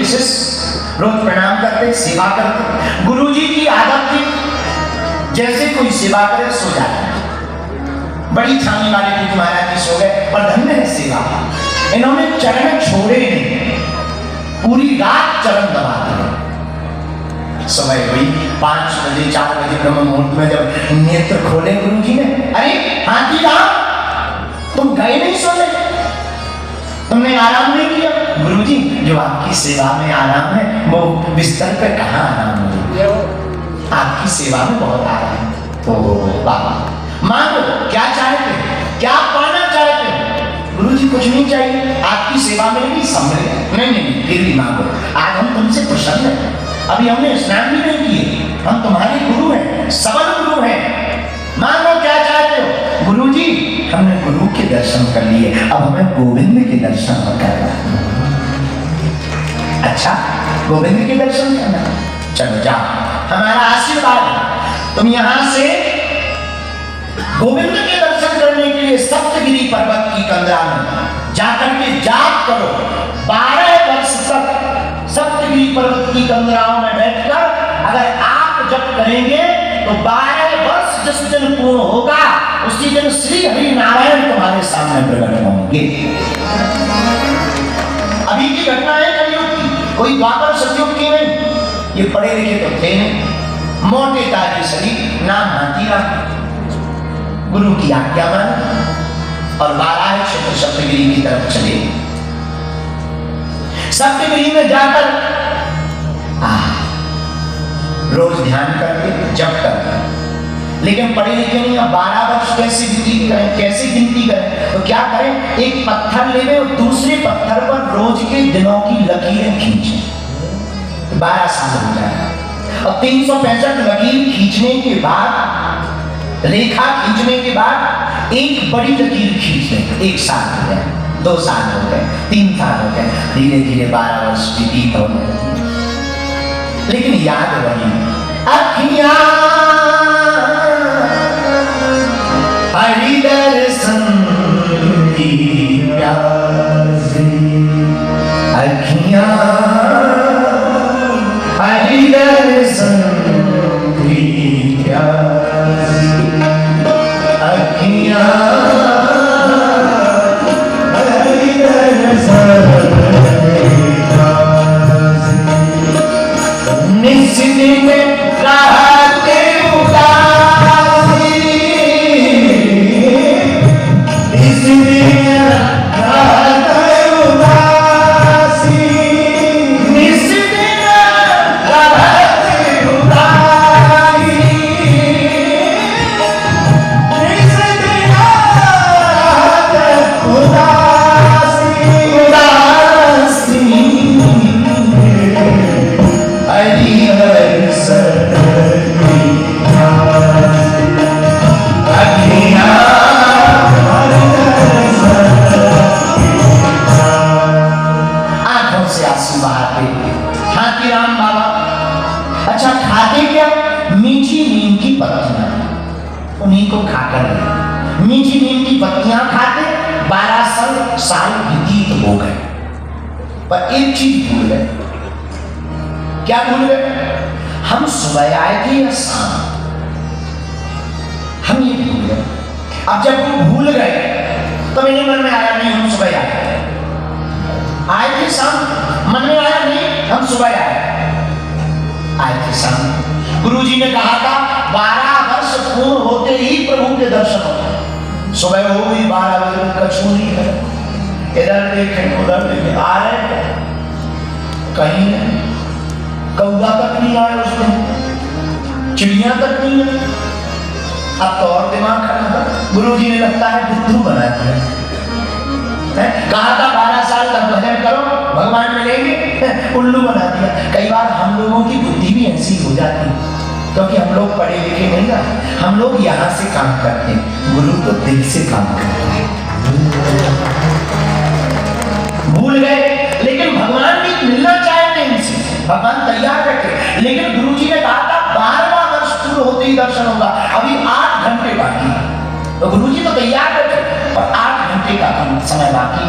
के शिष्य रोज प्रणाम करते, सेवा करते। गुरुजी की आदत थी जैसे कोई सेवा करे सो जाता। बड़ी छानी वाले गुरुजी महाराज जी सो गए और धन्य है सेवा, इन्होंने चरण छोड़े नहीं, पूरी रात चरण दबाते रहे। समय हुई 5 बजे 4 बजे ब्रह्म मुहूर्त में जब नेत्र खोले गुरुजी ने, अरे हाथी राम तुम गए नहीं सोने, तुमने आराम नहीं किया? गुरुजी जो आपकी सेवा में आराम है वो बिस्तर पे कहाँ आराम है, आपकी सेवा में बहुत आराम है। तो बाबा मांगो क्या चाहते हैं, क्या पाना चाहते हैं? गुरुजी कुछ नहीं चाहिए, आपकी सेवा में भी सम्मिलित। नहीं फिर भी मांगो, आज हम तुमसे प्रसन्न हैं, अभी हमने स्नान भी नहीं किए, हम तुम्हारे गुरु हैं, सबल गुरु हैं, मांगो क्या चाहते हो? गुरुजी हमने गुरु के दर्शन कर लिए, अब हमें गोविंद के दर्शन करना। अच्छा गोविंद के दर्शन करना, चलो जाओ, हमारा आशीर्वाद, तुम यहां से गोविंद के दर्शन करने के लिए सप्तगिरी पर्वत की कंदरा में जाकर के जाप करो। 12 वर्ष तक सप्तगिरी पर्वत की कंदराओं में बैठकर अगर आप जप करेंगे तो 12 वर्ष जिस दिन पूर्ण होगा उसी दिन श्री हरि नारायण तुम्हारे सामने प्रकट होंगे। अभी की घटना है कलयुग की, कोई द्वापर सतयुग की नहीं। ये पढ़े लिखे तो थे नहीं, मोटे ताजे शरीर, नाम हाथीराम, गुरु की आज्ञा मान और 12 क्षेत्र सप्तगिरी की तरफ चले। सप्तगिरी में जाकर रोज ध्यान करके जप करके, लेकिन पढ़े लिखे नहीं, अब 12 वर्ष कैसे गिनती करें, कैसे गिनती करें? तो क्या करें, एक पत्थर ले लें और दूसरे पत्थर पर रोज के दिनों की लकीरें खींचें, 12 साल हो जाएगा। और 365 लकीर खींचने के बाद, रेखा खींचने के बाद एक बड़ी लकीर खींच लें। 1 साल हो गए, 2 साल हो गए, 3 साल हो गए, धीरे धीरे 12 वर्ष व्यतीत हो गए, लेकिन याद वही, अखियां हरि दर्शन की प्यासी, अखियां हरि दर्शन की प्यासी, अखियां हरि दर्शन की प्यासी, निश्चित रहते उदासी, इसलिए रहते उदासी, निश्चित रहते उदासी, निश्चित रहते उदासी, उदासी, हरि दर्शन की प्यासी, अखियां हरि दर्शन की प्यासी। आंखों से आंसू बहाते हाथीराम बाबा। अच्छा खाते क्या? मीठी नीम की पत्तियां, उन्हीं को खाकर मीठी नीम की पत्तियां खाते 12 साल व्यतीत हो गए, पर एक चीज भूल गए। क्या भूल गए? हम सुबह आए थे या शाम, हम ये भूल गए। अब जब वो भूल गए तो मेरे मन में आया नहीं हम सुबह आए थे शाम, मन में आया नहीं हम सुबह आए थे शाम। गुरुजी ने कहा था 12 वर्ष पूर्ण होते ही प्रभु के दर्शन होते। सुबह हो गई 12 बजे, कछु नहीं है, इधर देखें उधर देखें, आ रहे कहीं नहीं, कौवा तक नहीं आया उस दिन, चिड़िया तक नहीं है। अब तो और दिमाग खराब है, गुरुजी ने लगता है बुद्धू बना दिया है। कहा था 12 साल तक भजन करो भगवान मिलेंगे, उल्लू बना दिया। कई बार हम लोगों की बुद्धि भी ऐसी हो जाती है, क्योंकि हम लोग पढ़े लिखे नहीं ना, हम लोग यहाँ से काम करते हैं, गुरु तो दिल से काम करते हैं। भूल गए, लेकिन भगवान भी मिलना चाहते हैं इनसे, भगवान तैयार रखे। लेकिन गुरुजी ने कहा था 12वां वर्ष पूर्ण होते ही दर्शन होगा, अभी 8 घंटे बाकी, तो गुरुजी तो तैयार रखे और 8 घंटे का समय बाकी।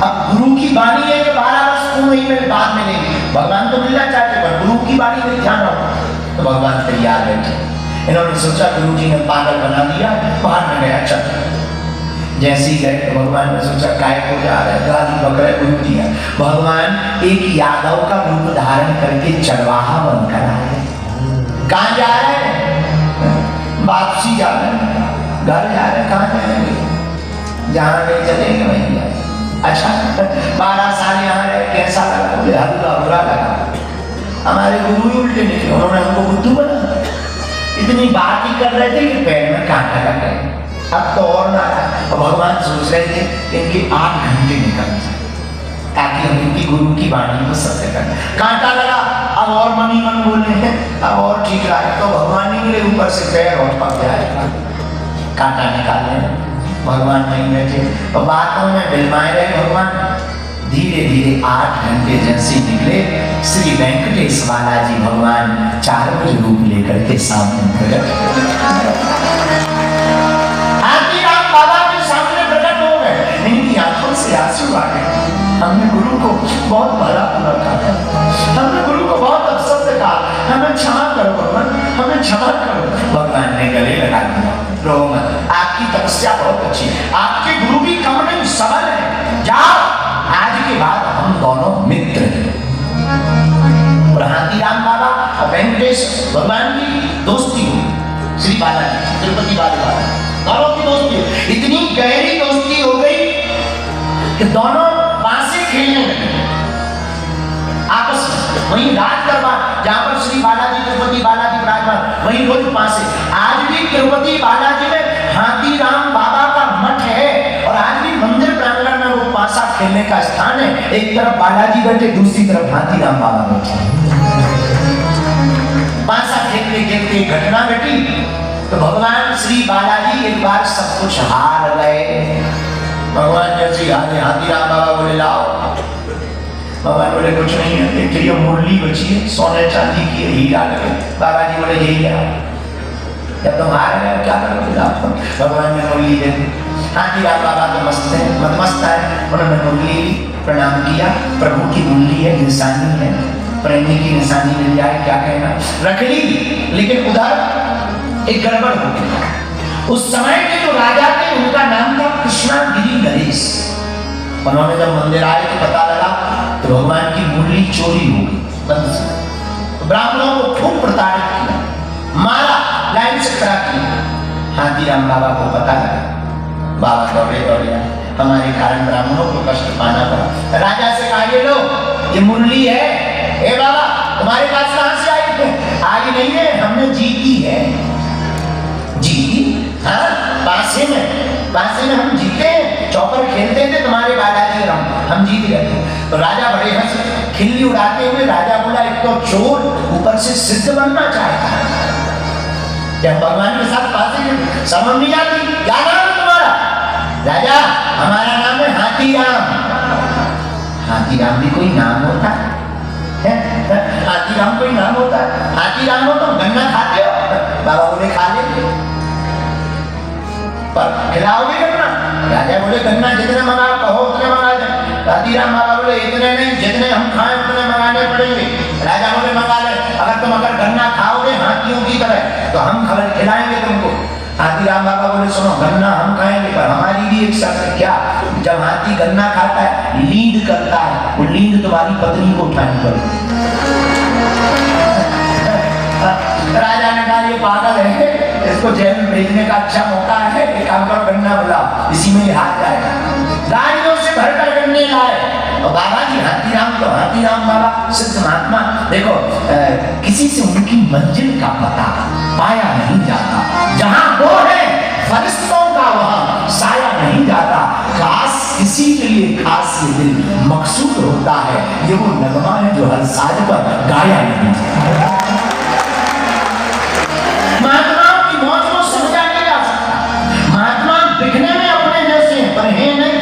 अब गुरु की वाणी है कि 12 वर्ष पूर्ण नहीं में बाद में लेंगे। भगवान तो मिलना चाहते पर गुरु की बाणी में ध्यान रखो। तो भगवान तैयार बैठे। इन्होंने सोचा गुरु जी ने पागल बना दिया, बाहर में गया चल। जैसे ही गए तो भगवान ने सोचा काय को जा रहा है, गाली बकरे गुरु जी। भगवान एक यादव का रूप धारण करके चरवाहा बनकर आए। कहाँ जा रहे हैं? वापसी जा रहे हैं, घर जा रहे हैं। कहाँ जाएंगे? जहाँ ले चलेंगे वहीं जाए। अच्छा 12 साल यहाँ रहे, कैसा लगा? बोले हल्का बुरा लगा। हमारे गुरु ही उल्टे निकले, उन्होंने हमको बुद्धू बना। इतनी बात ही कर रहे थे कि पैर में कांटा लग गए। अब तो और ना आया। भगवान सोच रहे थे इनके 8 घंटे निकल जाए ताकि हम इनकी गुरु की वाणी को सत्य करें। कांटा लगा, अब और मन ही मन बोले हैं, अब और ठीक रहा है। तो भगवान निकले ऊपर से पैर और पक जाएगा। कांटा निकालने भगवान नहीं बैठे और बातों में बिलवाए रहे भगवान। धीरे धीरे 8 घंटे जैसे निकले, श्री वेंकटेश बालाजी भगवान 4 बजे रूप लेकर के सामने प्रकट। हाथीराम बाबा के सामने प्रकट हो गए। इनकी आंखों से आंसू आ गए। हमने गुरु को बहुत भला बुरा कहा, हमने गुरु को बहुत अपशब्द कहा, हमें क्षमा करो भगवान, हमें क्षमा करो। भगवान ने गले लगा दिया, रो मत, आपकी तपस्या बहुत अच्छी है, आपके गुरु भी कम नहीं सबल है, जाओ आज के बाद हम दोनों मित्र हैं। और हाथीराम बाबा और वेंकटेश भगवान की दोस्ती हुई। श्री बालाजी तिरुपति बालाजी दोनों की दोस्ती, इतनी गहरी दोस्ती हो गई कि दोनों बांसे खेलने लगे आपस में। वहीं राज दरबार जहां पर श्री बालाजी तिरुपति बालाजी विराजमान, वहीं रोज बांसे। आज भी तिरुपति बालाजी में हाथीराम बाबा का मठ है और आज भी मंदिर प्रांगण में वो पासा खेलने का स्थान है। एक तरफ बालाजी बैठे, दूसरी तरफ हाथीराम बाबा बैठे। पासा खेलते खेलते एक घटना घटी तो भगवान श्री बालाजी एक बार सब कुछ हार गए। भगवान जैसे हारे, हाथीराम बाबा बोले लाओ। भगवान बोले कुछ नहीं है, देखिए ये मुरली बची है, सोने चांदी की है, हीरा लगे। बाबा जी बोले यही है, जब तुम हार गए क्या करोगे आप? भगवान ने मुरली दे दी। हाथीराम बाबा तो मस्त है, मदमस्त है, उन्होंने मुरली ली, प्रणाम किया। प्रभु की मुरली है, निशानी है, प्रेमी की निशानी मिल जाए क्या कहना, रख ली। लेकिन उधर एक गड़बड़ हो गई। उस समय के जो राजा थे उनका नाम था कृष्णागिरी नरेश। उन्होंने जब मंदिर आए तो पता लगा तो भगवान की मुरली चोरी हो गई बंद से। तो ब्राह्मणों को खूब प्रताड़ित किया, मारा, लाइन से खड़ा किया। हाथीराम बाबा को पता लगा, बाबा दौड़े दौड़े आए, हमारे कारण ब्राह्मणों को कष्ट पाना पड़ा। राजा से कहा ये लो ये मुरली है, ए बाबा तुम्हारे पास कहां से आई? आई नहीं है, हमने जीती है। जीती? हाँ, बांसे में हम जीते हैं, चौपर खेलते थे तुम्हारे बालाजी और हम जीत गए। तो राजा बड़े हंस, खिल्ली उड़ाते हुए राजा बोला एक तो चोर ऊपर से सिद्ध बनना चाहता है, जब भगवान के साथ बातें समझ नहीं आती। क्या नाम है तुम्हारा? राजा हमारा नाम है हाथीराम। हाथीराम भी कोई नाम होता है? हाथीराम कोई नाम होता है? हाथीराम हो तो गन्ना खाते हो? बाबा बोले खा लेंगे, पर खिलाओगे गन्ना? राजा बोले गन्ना जितने मंगाओ कहो उतने मंगा दे। हाथीराम बाबा बोले इतने नहीं, जितने हम खाएं उतने मंगाने पड़ेंगे। राजा बोले मंगा ले, अगर गन्ना खाओगे हाथियों की तरह तो हम खबर खिलाएंगे तुमको। हाथीराम बाबा बोले सुनो, गन्ना हम खाएंगे पर हमारी भी एक शर्त। क्या? जब हाथी गन्ना खाता है लीड करता है, वो लीड तुम्हारी पत्नी को उठानी पड़ेगी। राजा ने कहा ये पागल है, इसको जेल में भेजने का अच्छा मौका है, एक काम करो गन्ना बुलाओ, इसी में हाथ जाएगा। गाड़ियों से भरकर गन्ने लाए और बाबा जी हाथीराम बाबा सिद्ध महात्मा। देखो किसी से उनकी मंजिल का पता पाया नहीं जाता, जहां वो है फरिश्तों का वहां साया नहीं जाता। खास किसी के लिए खास ये दिल मकसूद होता है, ये वो नगमा है जो हर साज पर गाया नहीं जाता। महात्माओं की मौज को समझा नहीं जा सकता। महात्मा दिखने में अपने जैसे हैं पर है नहीं।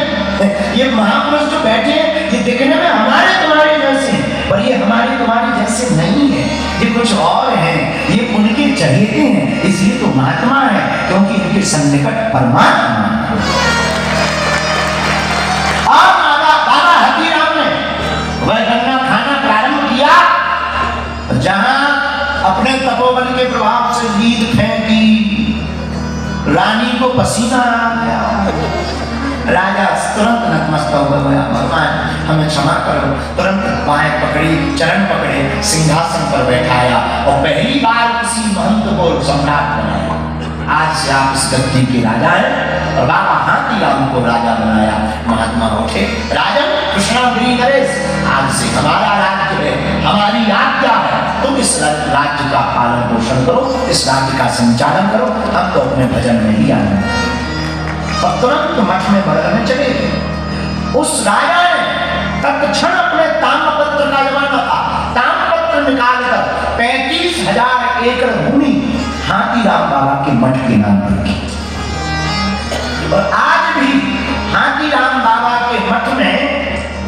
ये महापुरुष जो बैठे हैं ये दिखने में हमारे तुम्हारे जैसे हैं पर ये हमारे तुम्हारे जैसे नहीं है, ये कुछ और हैं, ये उनके चहेते हैं, इसलिए तो महात्मा है क्योंकि इनके सन्निकट परमात्मा है। और बाबा हाथीराम ने वह गन्ना तपोबल के प्रभाव से नींद फेंकी, रानी को पसीना आ गया, राजा तुरंत नतमस्तक हो गया, भगवान हमें क्षमा करो। तुरंत बाएं पकड़ी, चरण पकड़े, सिंहासन पर बैठाया और पहली बार किसी महंत को सम्राट बनाया। आज से आप इस गद्दी के राजा हैं और बाबा हाथीराम को राजा बनाया। महात्मा उठे, राजन कृष्णा नरेश, आज से हमारा राज्य है, हमारी आज्ञा है, तुम इस राज्य का पालन पोषण करो, इस राज्य का संचालन करो, हम तो अपने भजन में ही आए। और तुरंत मठ में भजन चले गए। उस राजा ने तत्क्षण अपने ताम्रपत्र का जमाना था, ताम्रपत्र निकालकर 35,000 एकड़ भूमि हाथीराम बाबा के मठ के नाम पर की। और आज भी हाथीराम बाबा के मठ में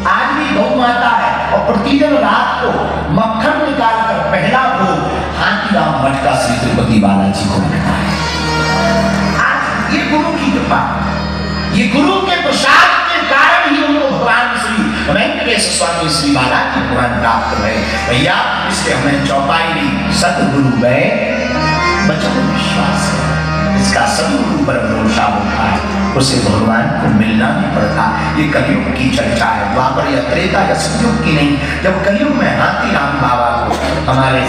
आज भी गौ माता है और प्रतिदिन रात को मक्खन निकालकर पहला भोग हाथीराम मठ का श्री तिरुपति बालाजी को मिलता है। आज ये गुरु की कृपा, ये गुरु के प्रसाद के कारण ही उनको भगवान श्री वेंकटेश स्वामी श्री बालाजी भगवान प्राप्त हुए। भैया इसलिए हमें चौपाई दी, सतगुरु वै बचन विश्वास है, इसका सदगुरु पर भरोसा होता है, उसे भगवान को मिलना नहीं पड़ता। ये कलयुग की चर्चा है, द्वापर या त्रेता या सतयुग की नहीं। जब कलयुग में हाथीराम बाबा को हमारे